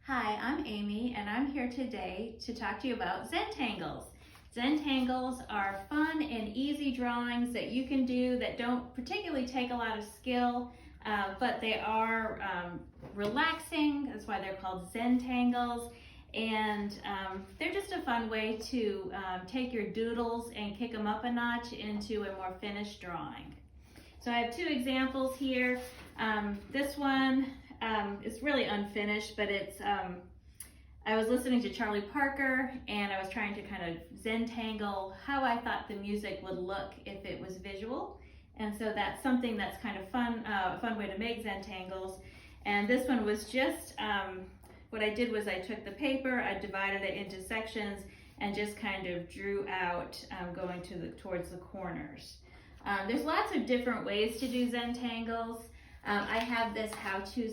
Hi, I'm Amy and I'm here today to talk to you about Zentangles. Zentangles are fun and easy drawings that you can do that don't particularly take a lot of skill, but they are relaxing. That's why they're called Zentangles. And they're just a fun way to take your doodles and kick them up a notch into a more finished drawing. So I have two examples here. This one is really unfinished, but it's, I was listening to Charlie Parker and I was trying to kind of Zentangle how I thought the music would look if it was visual. And so that's something that's kind of fun, a fun way to make Zentangles. And this one was just, what I did was I took the paper, I divided it into sections and just kind of drew out going towards the corners. There's lots of different ways to do Zentangles. I have this how-to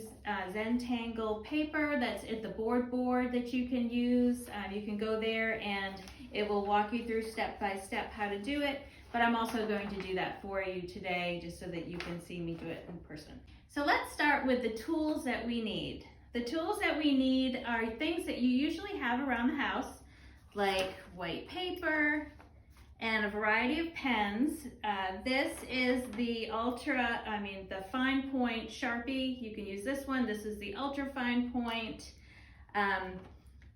Zentangle paper that's at the board that you can use. You can go there and it will walk you through step by step how to do it, but I'm also going to do that for you today just so that you can see me do it in person. So let's start with the tools that we need. The tools that we need are things that you usually have around the house, like white paper, and a variety of pens. This is the the fine point Sharpie. You can use this one. This is the ultra fine point.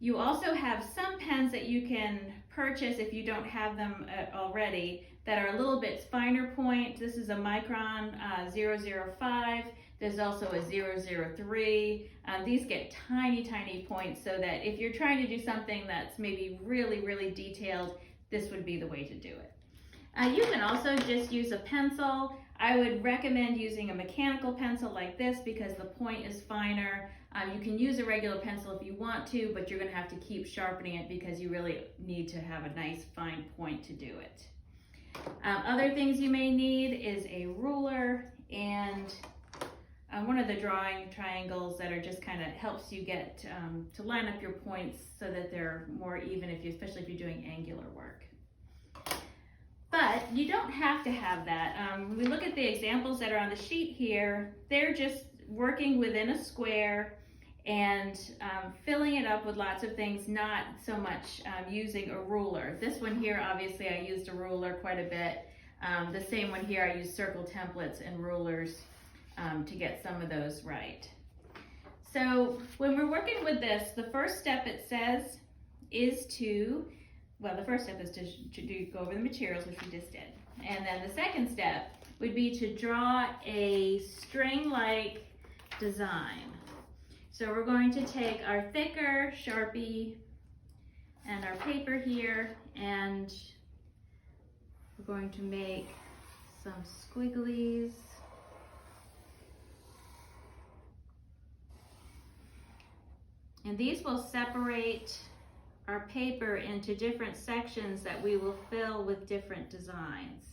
You also have some pens that you can purchase if you don't have them already that are a little bit finer point. This is a micron 005. There's also a 003. These get tiny points so that if you're trying to do something that's maybe really detailed, this would be the way to do it. You can also just use a pencil. I would recommend using a mechanical pencil like this because the point is finer. You can use a regular pencil if you want to, but you're gonna have to keep sharpening it because you really need to have a nice fine point to do it. Other things you may need is a ruler and one of the drawing triangles that are just kind of helps you get to line up your points so that they're more even, especially if you're doing angular work. But you don't have to have that. When we look at the examples that are on the sheet here, they're just working within a square and filling it up with lots of things, not so much using a ruler. This one here, obviously I used a ruler quite a bit. The same one here, I used circle templates and rulers to get some of those right. So when we're working with this, the first step it says is to, well, the first step is to go over the materials, which we just did. And then the second step would be to draw a string-like design. So we're going to take our thicker Sharpie and our paper here, and we're going to make some squigglies. And these will separate our paper into different sections that we will fill with different designs.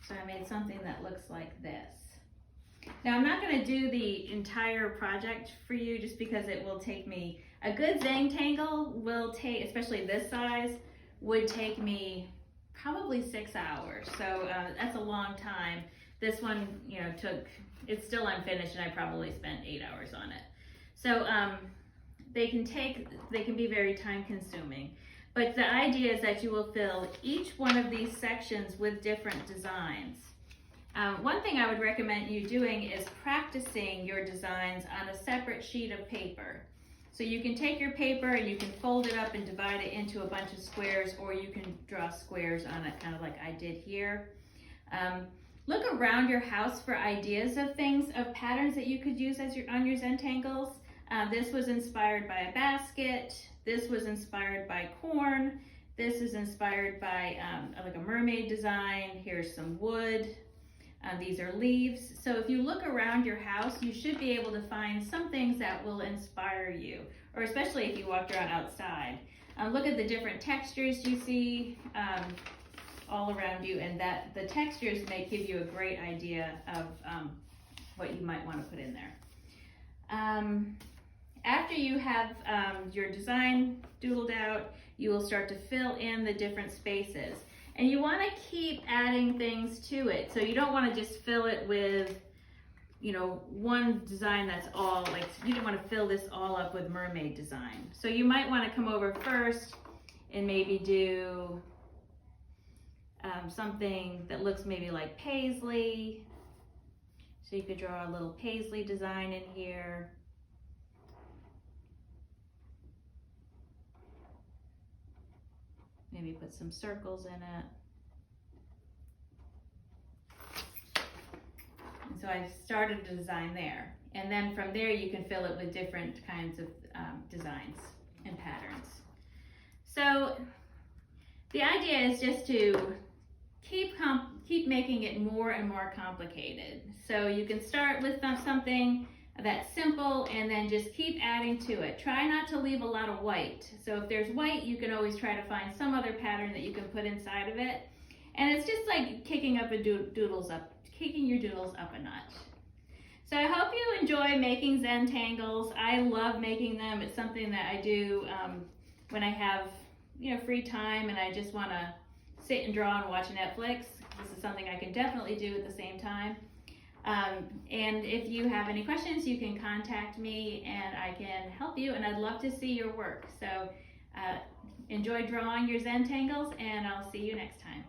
So I made something that looks like this. Now I'm not going to do the entire project for you just because it will take me, a good Zentangle will take, especially this size, would take me probably 6 hours. So that's a long time. This one, it's still unfinished and I probably spent 8 hours on it. So they can be very time consuming. But the idea is that you will fill each one of these sections with different designs. One thing I would recommend you doing is practicing your designs on a separate sheet of paper. So you can take your paper and you can fold it up and divide it into a bunch of squares, or you can draw squares on it, kind of like I did here. Look around your house for ideas of patterns that you could use on your Zentangles. This was inspired by a basket. This was inspired by corn. This is inspired by like a mermaid design. Here's some wood. These are leaves. So if you look around your house, you should be able to find some things that will inspire you, or especially if you walked around outside. Look at the different textures you see all around you, and that the textures may give you a great idea of what you might want to put in there. After you have your design doodled out, you will start to fill in the different spaces. And you want to keep adding things to it. So you don't want to just fill it with you know, one design that's all like, you don't want to fill this all up with mermaid design. So you might want to come over first and maybe do something that looks maybe like paisley. So you could draw a little paisley design in here. Maybe put some circles in it. And so I started a design there. And then from there you can fill it with different kinds of designs and patterns. So the idea is just to keep making it more and more complicated. So you can start with something that's simple and then just keep adding to it. Try not to leave a lot of white. So if there's white, you can always try to find some other pattern that you can put inside of it. And it's just like kicking your doodles up a notch. So I hope you enjoy making Zentangles. I love making them. It's something that I do when I have, you know, free time and I just want to sit and draw and watch Netflix. This is something I can definitely do at the same time. And if you have any questions, you can contact me and I can help you, and I'd love to see your work. So enjoy drawing your Zentangles, and I'll see you next time.